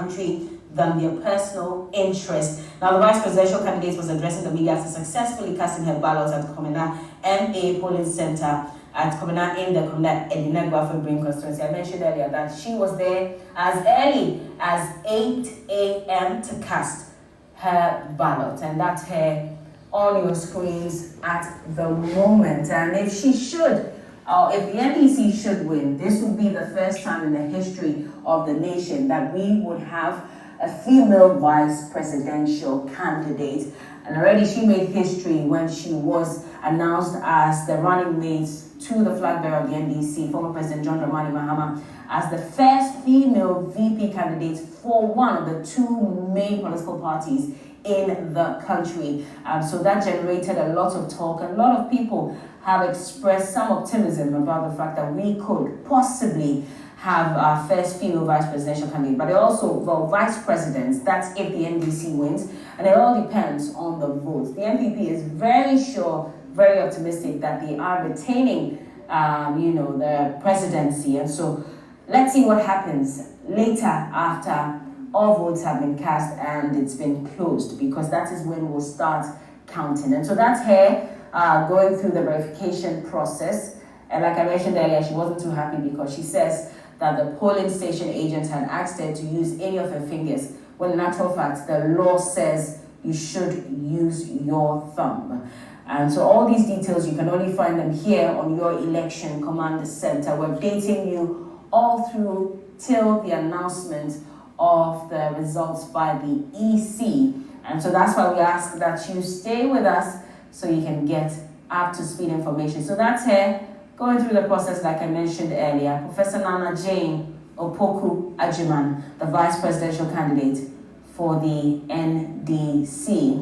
country than their personal interest. Now, the vice presidential candidate was addressing the media after successfully casting her ballot at Komena MA polling center at Komena in the Komena Edinegwa February constituency. I mentioned earlier that she was there as early as 8 a.m. to cast her ballot, and that's her on your screens at the moment. And if she should, or if the NDC should win, this would be the first time in the history of the nation that we would have a female vice presidential candidate. And already she made history when she was announced as the running mate to the flag bearer of the NDC, former President John Dramani Mahama, as the first female VP candidate for one of the two main political parties in the country. So that generated a lot of talk. A lot of people have expressed some optimism about the fact that we could possibly have our first female vice presidential candidate. But also, well, vice presidents, that's if the NDC wins, and it all depends on the votes. The NPP is very sure, very optimistic that they are retaining, the presidency. And so let's see what happens later after all votes have been cast and it's been closed, because that is when we'll start counting. And so that's her going through the verification process. And like I mentioned earlier, she wasn't too happy because she says that the polling station agents had asked her to use any of her fingers, when in actual fact, the law says you should use your thumb. And so all these details, you can only find them here on your election command center. We're updating you all through till the announcement of the results by the EC. And so that's why we ask that you stay with us so you can get up to speed information. So that's her going through the process, like I mentioned earlier. Professor Nana Jane Opoku-Agyemang, the vice presidential candidate for the NDC.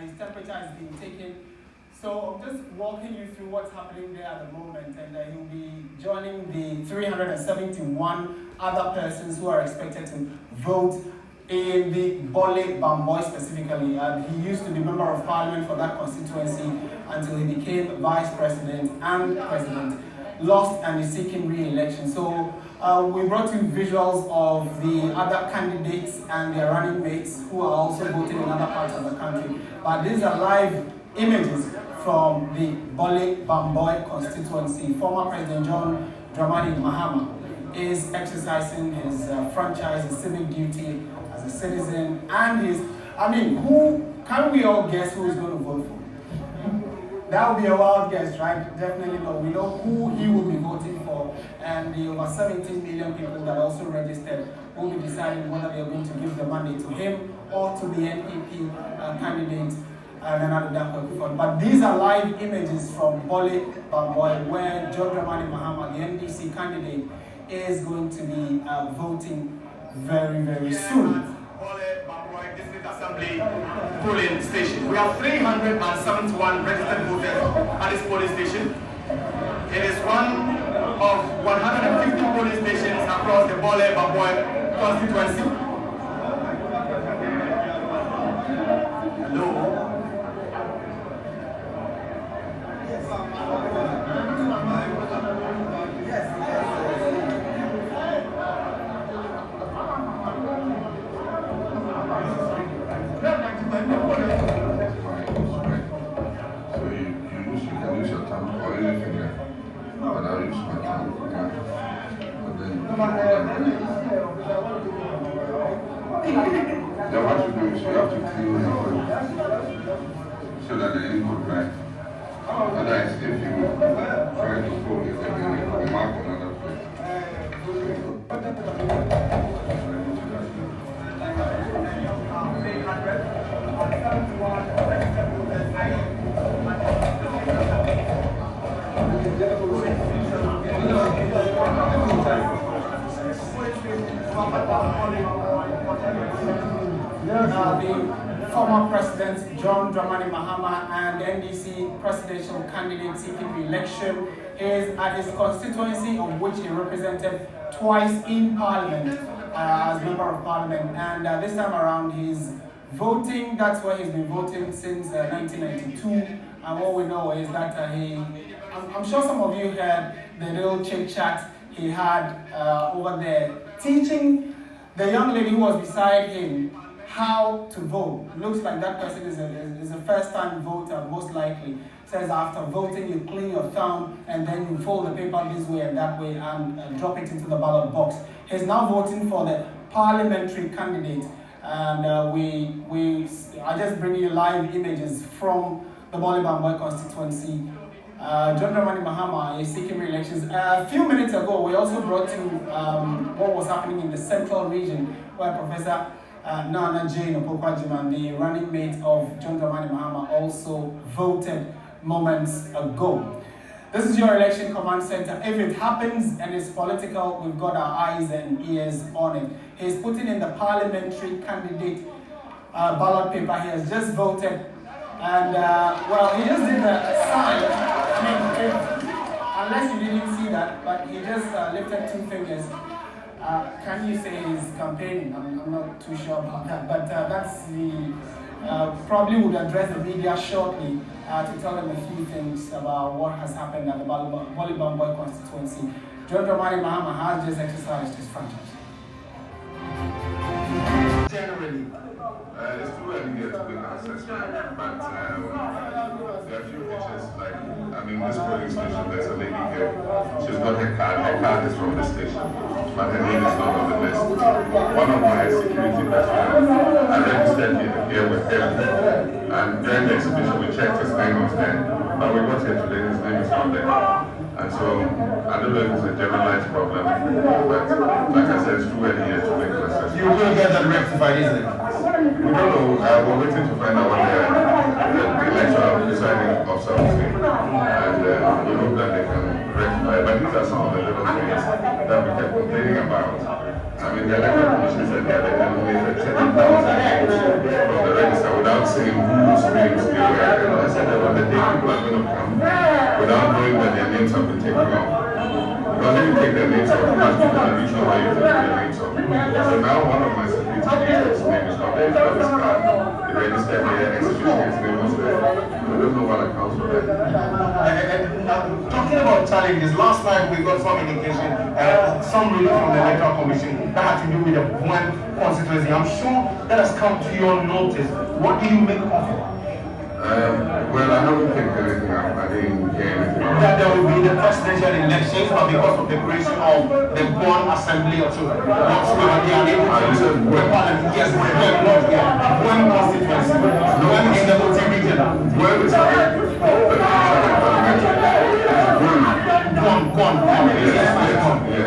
His temperature is being taken. So I'm just walking you through what's happening there at the moment, and he'll be joining the 371 other persons who are expected to vote in the Bole Bamboy specifically. He used to be member of parliament for that constituency until he became vice president and president, lost and is seeking re-election. So we brought you visuals of the other candidates and their running mates who are also voting in other parts of the country. But these are live images from the Bole Bamboy constituency. Former President John Dramani Mahama is exercising his franchise, his civic duty as a citizen, and who can we all guess who is going to vote for? That would be a wild guess, right? Definitely not. We know who he will be voting for, and the over 17 million people that also registered will be deciding whether they are going to give the money to him or to the NPP candidate, Akufo-Addo. But these are live images from Bole Bamboy, where John Dramani Mahama, the NDC candidate, is going to be voting very, very soon. District Assembly polling station. We have 371 registered voters at this polling station. It is one of 150 polling stations across the Bole Bamboy constituency. Hello. Then what you do is you have to clean the oil so that the ink will dry. Otherwise, if you try to fold it, then it will mark another place. The former President John Dramani Mahama and the NDC presidential candidate seeking re-election is at his constituency, of which he represented twice in Parliament as member of Parliament. And this time around he's voting. That's where he's been voting since 1992. And what we know is that I'm sure some of you heard the little chit chat he had over there, teaching the young lady who was beside him how to vote. Looks like that person is a first-time voter, most likely. Says after voting, you clean your thumb and then you fold the paper this way and that way and drop it into the ballot box. He's now voting for the parliamentary candidate, and I just bring you live images from the Bolibamboy constituency. John Dramani Mahama is seeking re-elections. A few minutes ago, we also brought you what was happening in the central region, where Professor Nana Jane Opokwajima, the running mate of John Dramani Mahama, also voted moments ago. This is your election command center. If it happens and it's political, we've got our eyes and ears on it. He's putting in the parliamentary candidate ballot paper. He has just voted. And, well, he just did the sign. I mean, unless you didn't see that, but he just lifted two fingers. Can you say he's campaigning? I'm not too sure about that. But that's the, probably would address the media shortly to tell them a few things about what has happened at the Bolibamboy constituency. John Dramani Mahama has just exercised his franchise. Generally, it's too early yet to make an assessment, but there are a few pictures, like, I mean, this polling station, there's a lady here, she's got her card is from the station, but her name is not on the list. One of my security personnel, I registered here with him, and during the exhibition we checked his name was there, but we got here today, his name is not there. And so, I don't know if it's a generalized problem, but like I said, it's too early yet to make an assessment. You will get that rectified, isn't it? We don't know. We're waiting to find out what the electoral presiding officer will say. And we hope that they can rectify it. But these are some of the little things that we kept complaining about. I mean, the electoral commission said that they eliminated 10,000 names from the register without saying whose names they were. And I said that on the day people are going to come without knowing that their names have been taken off. Because if you take their names off, you have to know you know why you take their names off. So now one of my security agents' name is not there. It's not his card. They registered there, exhibition, his name was there. I don't know what accounts for that. Talking about challenges, last night we got some indication, some ruling from the Electoral Commission that had to do with the one constituency. I'm sure that has come to your notice. What do you make of it? Well, I haven't picked anything up. I didn't hear anything about that there will be the presidential elections, but because of the creation of the Born Assembly or so, once we are able to the parliament, yes, not yet. One constituency, one in the voting region. Where is yes.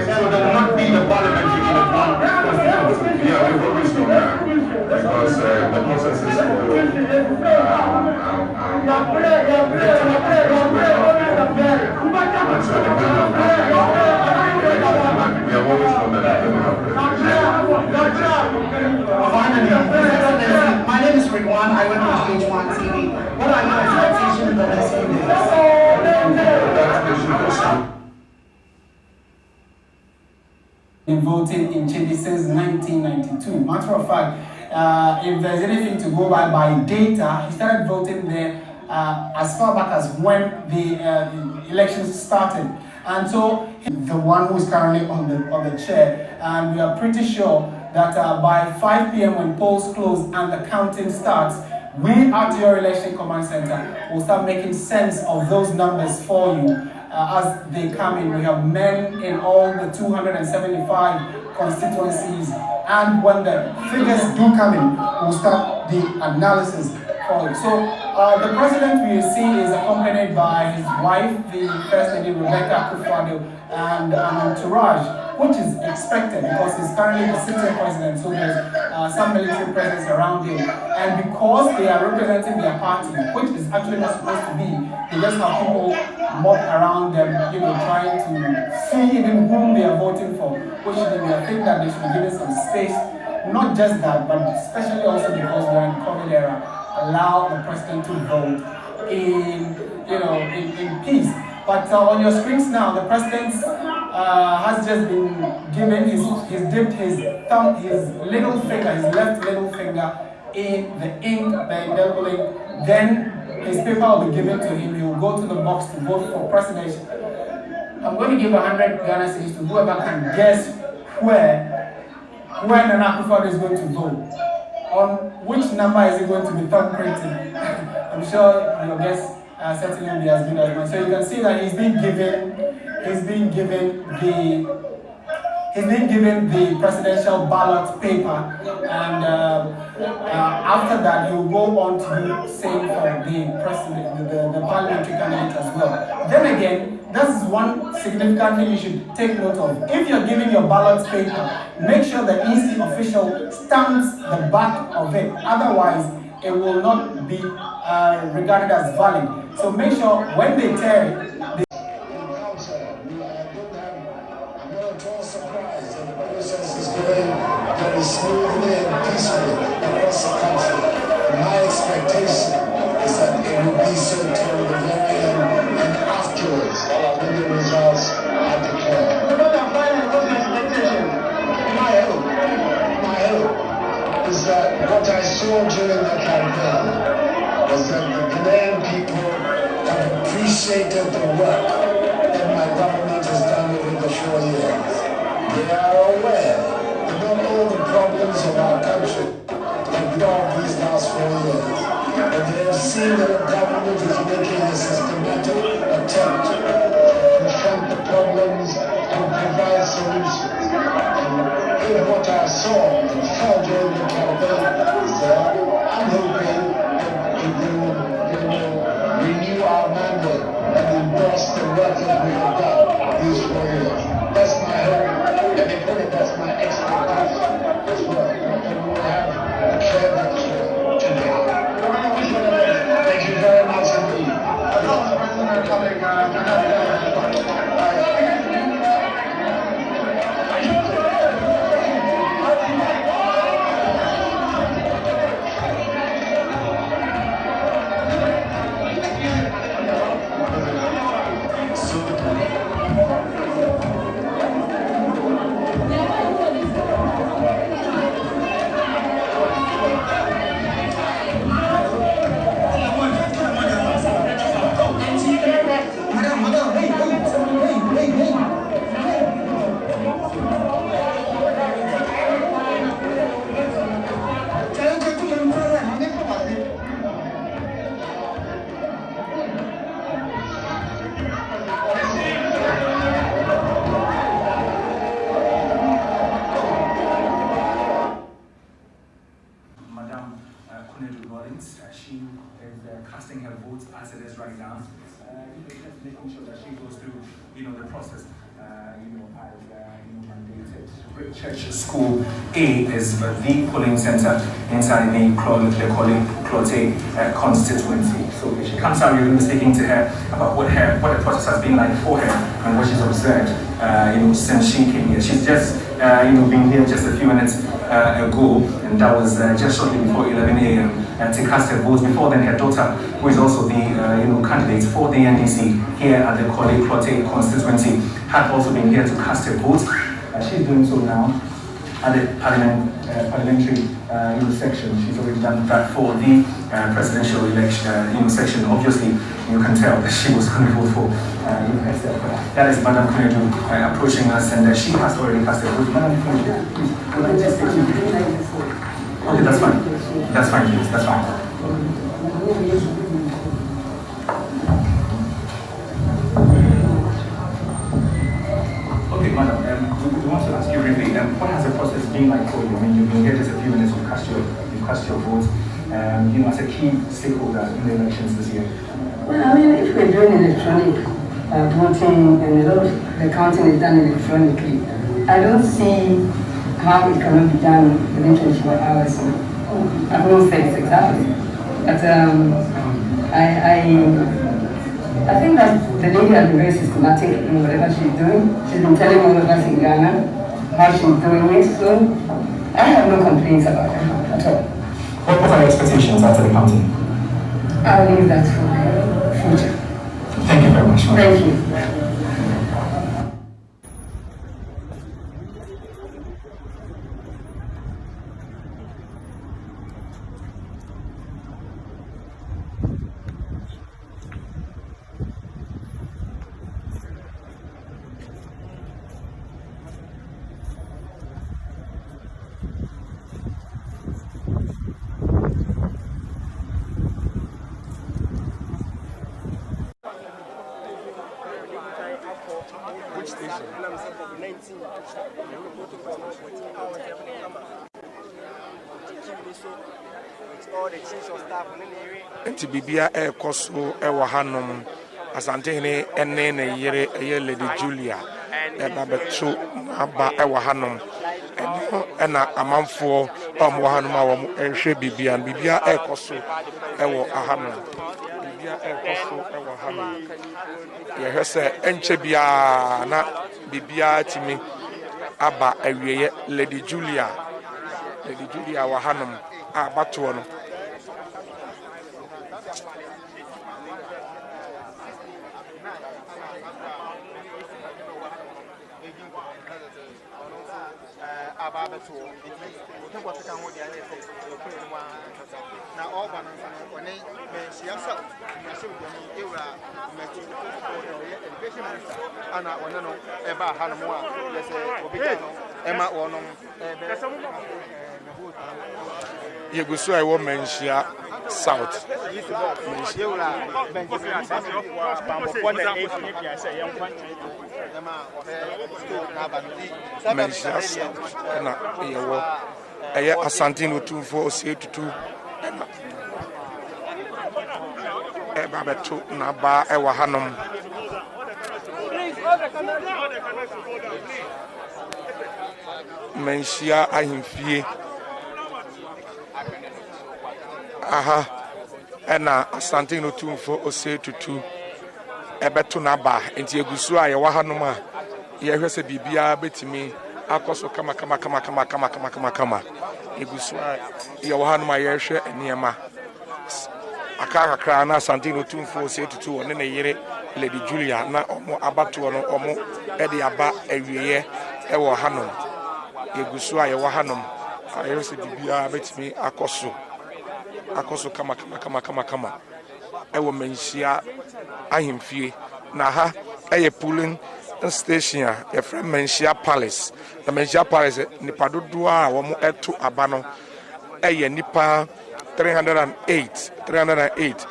So there will not be the parliamentary in the Born constituency. Yeah, we've always known that because the process is Finally, my name is Ridwan. I went on GH1 TV. What are your expectations in the next few days? Been voting in Chile since 1992. Matter of fact, if there's anything to go by data, he started voting there as far back as when the elections started. And so the one who is currently on the chair, and we are pretty sure that by 5 p.m. when polls close and the counting starts, we at your election command center will start making sense of those numbers for you as they come in. We have men in all the 275 constituencies, and when the figures do come in, we'll start the analysis for it. So the president we see is accompanied by his wife, the First Lady Rebecca Akufo-Addo, and an entourage, which is expected because he's currently the sitting president, so there's some military presence around him. And because they are representing their party, which is actually not supposed to be, they just have people mob around them, trying to see even whom they are voting for, which I think that they should be given some space. Not just that, but especially also because we're in COVID era, allow the president to vote in peace. But on your screens now, the president has just been given he's dipped his thumb, his little finger, his left little finger in the ink, the indelible ink. Then his paper will be given to him. He will go to the box to vote for president. I'm going to give 100 Ghana cedis to whoever can guess where when an Akufo-Addo is going to vote, on which number is he going to be thumbprinting? I'm sure your guess certainly will be as good as mine. So you can see that he's been given the presidential ballot paper, and after that he will go on to do same for the president, the parliamentary candidate as well. Then again, this is one significant thing you should take note of. If you're giving your ballot paper, make sure the EC official stamps the back of it. Otherwise, it will not be regarded as valid. So make sure when they tear it, very smoothly and peacefully across the country. My expectation is that it will be so till the very end and afterwards when the results are declared. My hope is that what I saw during the campaign was that the Ghanaian people have appreciated the work that my government has done over the 4 years. They are aware not all the problems of our country have gone these last 4 years. But they have seen that the government is making a systematic attempt to confront the problems and provide solutions. And if what I saw and felt during the campaign is there, I'm hoping that they will renew our mandate and endorse the work that we have done these 4 years. That's my hope. And if really that's my expectation as well, and we will have a clear picture today. Thank you very much indeed. She is casting her votes as it is right now. Just making sure that she goes through, the process, as mandated. Church School A is the polling center inside the Clote constituency. So if she comes out, we're going to be speaking to her about what the process has been like for her and what she's observed, since she came here. She's just, been here just a few minutes ago, and that was just shortly before 11 a.m. To cast her votes. Before then, her daughter, who is also the candidate for the NDC here at the Clote constituency, had also been here to cast her votes. She's doing so now at the parliamentary section. She's already done that for the presidential election section. Obviously, you can tell that she was going to vote for herself. That is Madam Kunedu approaching us, and she has already cast her vote. Madam Kunedu, please, would I just take you? Okay, that's fine. That's fine, please. That's fine. Okay, madam, we want to ask you briefly, what has the process been like for you? I mean, you've been here just a few minutes, you've cast your vote, as a key stakeholder in the elections this year. Well, I mean, if we're doing electronic voting and a lot of the counting is done electronically, I don't see how it cannot be done within 24 hours. I won't say it's exactly, but I think that the lady has been very systematic in whatever she's doing. She's been telling all of us in Ghana how she's doing it, so I have no complaints about her at all. What are your expectations after the counting? I'll leave that for the future. Thank you very much. Thank you. also with all the chiefs of staff in the area. Nti bibia ekoso ewo hanom asantehene enne ne yere eye Lady Julia eba beto aba ewo hanom ena amanfo omo hanom awo ehwe bibia ekoso ewo ahanom bibia ekoso ewo hanom ye hwese enche bia na bibia timi aba awieye Lady Julia wa hanom abato no Yegusu I wo menshia South menshia South na yewo eye Asante Otumfour Osei Tutu eba beto na ba ewa hanom menshia ahimfie aha ena Asante Otumfour Osei Tutu ebeto na ba enti egusu a ye wa hanom a ye hwese bibia betimi akoso kama egusu a ye wa hanom a ye hwe eniema akakakra na Asante Otumfour Osei Tutu one ne yere Lady Julia na omo abato no omo ede aba awieye ewo hanom egusu a ye wa hanom a ye hwese bibia betimi akoso kama ewo menshia ahimfie na ha eye pooling station a ye friend menshia palace na menshia palace nipa dodo a wo mo eto aba no eye nipa 308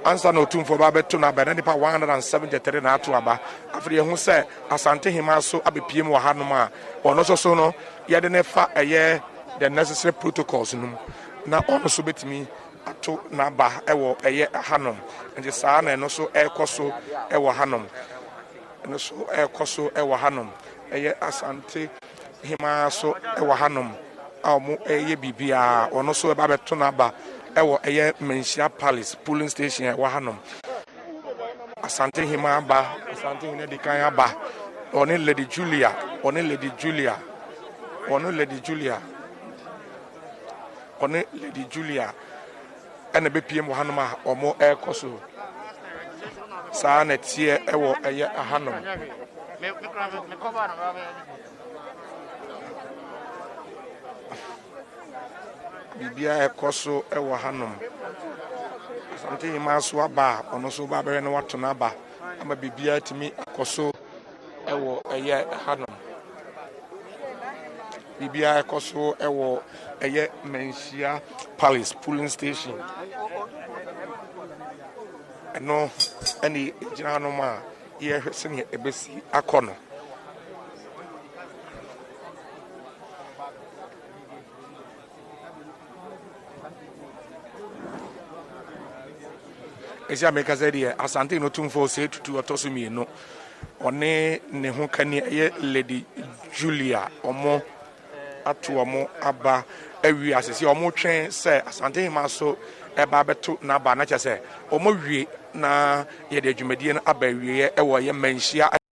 ansa na Otumfour ba beto na ba nipa 173 na ato aba afre hu se Asante hima so abepiem wo hanom a ono so no ye de ne fa eye the necessary protocols num na ono so betimi ato na ba ewo eye hanom nti saa na eno so ekoso ewo hanom eno so ekoso ewo hanom eye Asante hima so ewo hanom amu eye bibia ono so eba beto na ba ewo eye menshia palace polling station ewo hanom Asante hima ba Asante hine dikan aba oni Lady Julia ene be piem hanom a omo ekoso saa na tie ewo eye ahanom bibia ekoso ewo hanom Asante hima so aba ono so ba bere ne wato na aba ama bibia timi akoso ewo eye hanom bibia ekoso ewo eye menshia palace polling station eno ani jina no ma ye hwese ebesi akono esi ameka zedi Asante Otumfour Osei Tutu otoso mienu one ne ho kani ye Lady Julia omo atu omo aba awi asese omo twen se Asante hima so eba beto na ba na chese omo wie na ye de adwumadie no aba wie e wo ye manhia